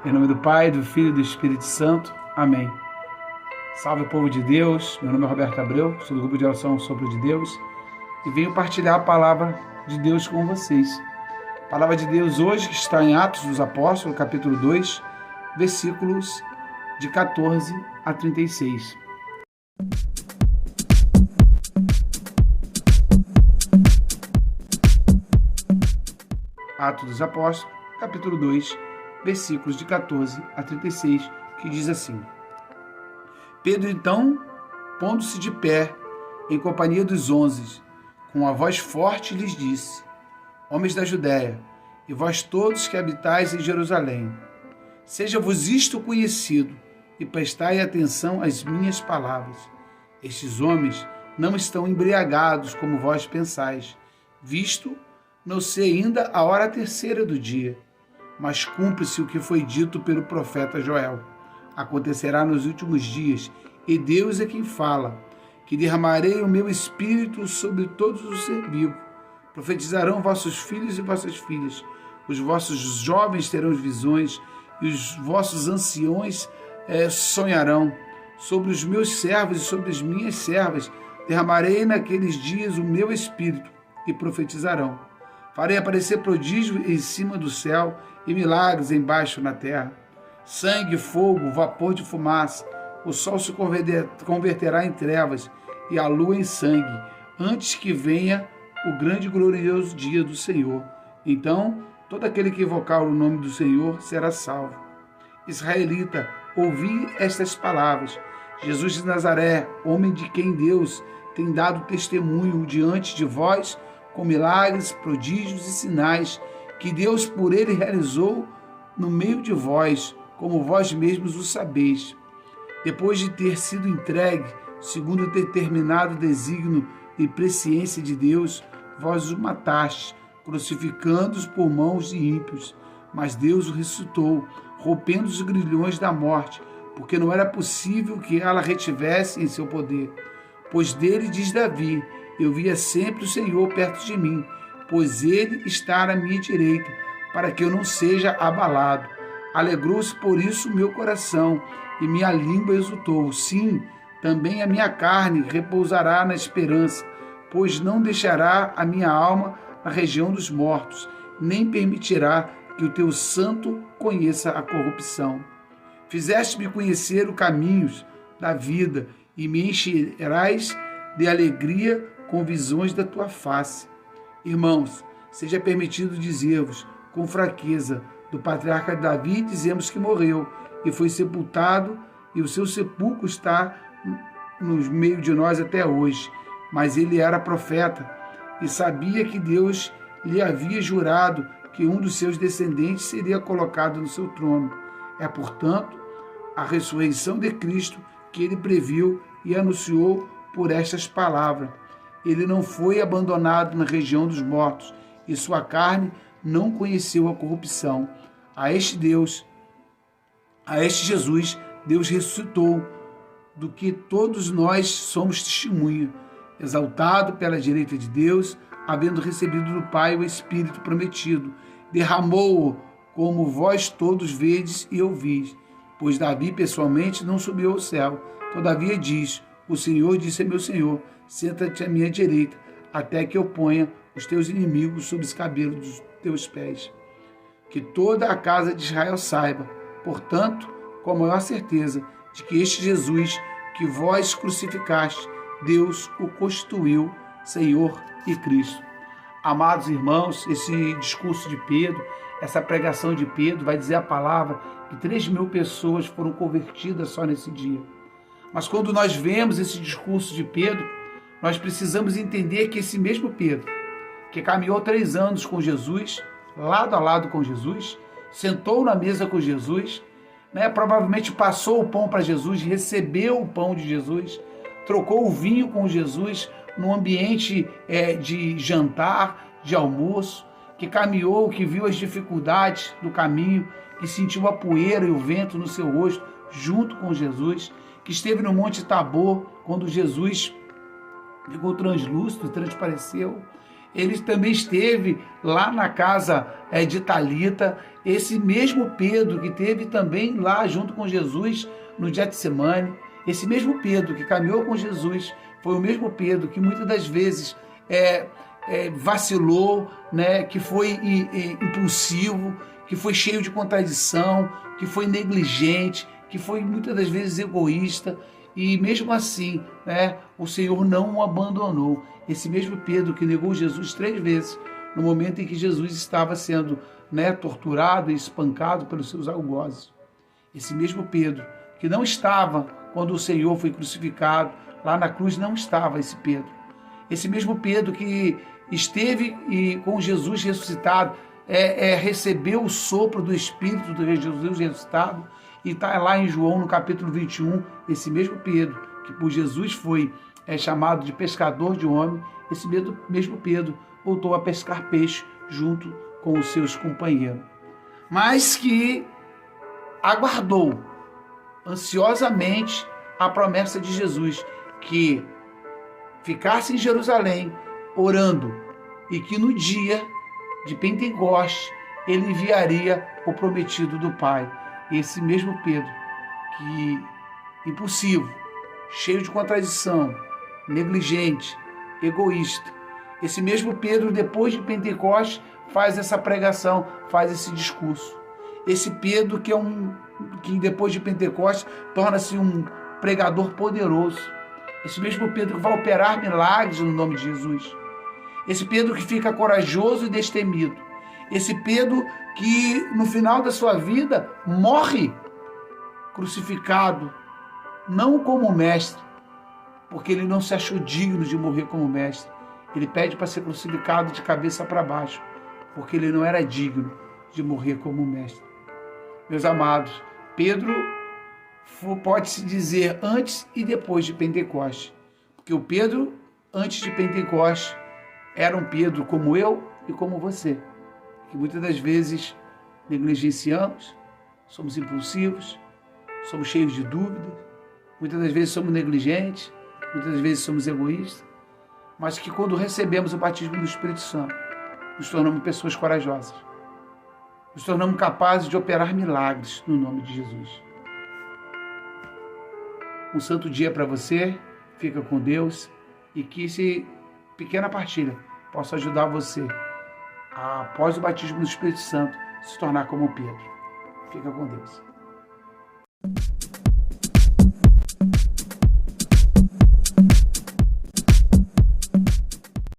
Em nome do Pai, do Filho e do Espírito Santo. Amém. Salve, povo de Deus. Meu nome é Roberto Abreu, sou do grupo de oração Sopro de Deus e venho partilhar a palavra de Deus com vocês. A palavra de Deus hoje está em Atos dos Apóstolos, capítulo 2, versículos de 14 a 36. Atos dos Apóstolos, capítulo 2, versículos de 14 a 36, que diz assim: Pedro, então, pondo-se de pé, em companhia dos 11, com a voz forte lhes disse: Homens da Judéia, e vós todos que habitais em Jerusalém, seja-vos isto conhecido, e prestai atenção às minhas palavras. Estes homens não estão embriagados, como vós pensais, visto não ser ainda a hora terceira do dia. Mas cumpre-se o que foi dito pelo profeta Joel. Acontecerá nos últimos dias, e Deus é quem fala, que derramarei o meu espírito sobre todos os seres vivos. Profetizarão vossos filhos e vossas filhas. Os vossos jovens terão visões, e os vossos anciões sonharão. Sobre os meus servos e sobre as minhas servas derramarei naqueles dias o meu espírito, e profetizarão. Farei aparecer prodígio em cima do céu e milagres embaixo na terra. Sangue, fogo, vapor de fumaça. O sol se converterá em trevas e a lua em sangue, antes que venha o grande e glorioso dia do Senhor. Então, todo aquele que invocar o nome do Senhor será salvo. Israelita, ouvi estas palavras. Jesus de Nazaré, homem de quem Deus tem dado testemunho diante de vós, com milagres, prodígios e sinais, que Deus por ele realizou no meio de vós, como vós mesmos o sabeis. Depois de ter sido entregue, segundo o determinado desígnio e presciência de Deus, vós o matastes, crucificando-os por mãos de ímpios. Mas Deus o ressuscitou, rompendo os grilhões da morte, porque não era possível que ela retivesse em seu poder. Pois dele diz Davi: eu via sempre o Senhor perto de mim, pois ele está à minha direita, para que eu não seja abalado. Alegrou-se por isso o meu coração, e minha língua exultou. Sim, também a minha carne repousará na esperança, pois não deixará a minha alma na região dos mortos, nem permitirá que o teu santo conheça a corrupção. Fizeste-me conhecer os caminhos da vida, e me encherás de alegria com visões da tua face. Irmãos, seja permitido dizer-vos, com fraqueza, do patriarca Davi dizemos que morreu e foi sepultado, e o seu sepulcro está no meio de nós até hoje. Mas ele era profeta e sabia que Deus lhe havia jurado que um dos seus descendentes seria colocado no seu trono. É, portanto, a ressurreição de Cristo que ele previu e anunciou por estas palavras. Ele não foi abandonado na região dos mortos, e sua carne não conheceu a corrupção. A este Jesus, Deus ressuscitou, do que todos nós somos testemunha, exaltado pela direita de Deus, havendo recebido do Pai o Espírito prometido, derramou-o, como vós todos vedes e ouvis. Pois Davi pessoalmente não subiu ao céu, todavia diz: o Senhor disse a meu Senhor: senta-te à minha direita, até que eu ponha os teus inimigos sob os cabelos dos teus pés. Que toda a casa de Israel saiba, portanto, com a maior certeza, de que este Jesus que vós crucificaste, Deus o constituiu Senhor e Cristo. Amados irmãos, esse discurso de Pedro, essa pregação de Pedro, vai dizer a palavra que 3.000 pessoas foram convertidas só nesse dia. Mas quando nós vemos esse discurso de Pedro, nós precisamos entender que esse mesmo Pedro, que caminhou 3 anos com Jesus, lado a lado com Jesus, sentou na mesa com Jesus, provavelmente passou o pão para Jesus, recebeu o pão de Jesus, trocou o vinho com Jesus no ambiente de jantar, de almoço, que caminhou, que viu as dificuldades do caminho, que sentiu a poeira e o vento no seu rosto junto com Jesus, que esteve no Monte Tabor quando Jesus ficou translúcido, transpareceu, ele também esteve lá na casa de Talita, esse mesmo Pedro que teve também lá junto com Jesus no Getsemane, esse mesmo Pedro que caminhou com Jesus, foi o mesmo Pedro que muitas das vezes vacilou, né, que foi impulsivo, que foi cheio de contradição, que foi negligente, que foi muitas das vezes egoísta, e mesmo assim, né, o Senhor não o abandonou. Esse mesmo Pedro que negou Jesus 3 vezes, no momento em que Jesus estava sendo, né, torturado e espancado pelos seus algozes. Esse mesmo Pedro que não estava quando o Senhor foi crucificado, lá na cruz não estava esse Pedro. Esse mesmo Pedro que esteve com Jesus ressuscitado, recebeu o sopro do Espírito de Jesus ressuscitado, e está lá em João, no capítulo 21, esse mesmo Pedro, que por Jesus foi chamado de pescador de homem, esse mesmo Pedro voltou a pescar peixe junto com os seus companheiros. Mas que aguardou ansiosamente a promessa de Jesus, que ficasse em Jerusalém orando, e que no dia de Pentecostes ele enviaria o prometido do Pai. Esse mesmo Pedro, que impulsivo, cheio de contradição, negligente, egoísta, esse mesmo Pedro, depois de Pentecostes, faz essa pregação, faz esse discurso. Esse Pedro que depois de Pentecostes torna-se um pregador poderoso. Esse mesmo Pedro que vai operar milagres no nome de Jesus. Esse Pedro que fica corajoso e destemido. Esse Pedro que no final da sua vida morre crucificado, não como mestre, porque ele não se achou digno de morrer como mestre. Ele pede para ser crucificado de cabeça para baixo, porque ele não era digno de morrer como mestre. Meus amados, Pedro pode-se dizer antes e depois de Pentecostes, porque o Pedro antes de Pentecostes era um Pedro como eu e como você, que muitas das vezes negligenciamos, somos impulsivos, somos cheios de dúvidas, muitas das vezes somos negligentes, muitas das vezes somos egoístas, mas que quando recebemos o batismo do Espírito Santo, nos tornamos pessoas corajosas, nos tornamos capazes de operar milagres no nome de Jesus. Um santo dia para você, fica com Deus, e que essa pequena partilha possa ajudar você a, após o batismo do Espírito Santo, se tornar como Pedro. Fica com Deus.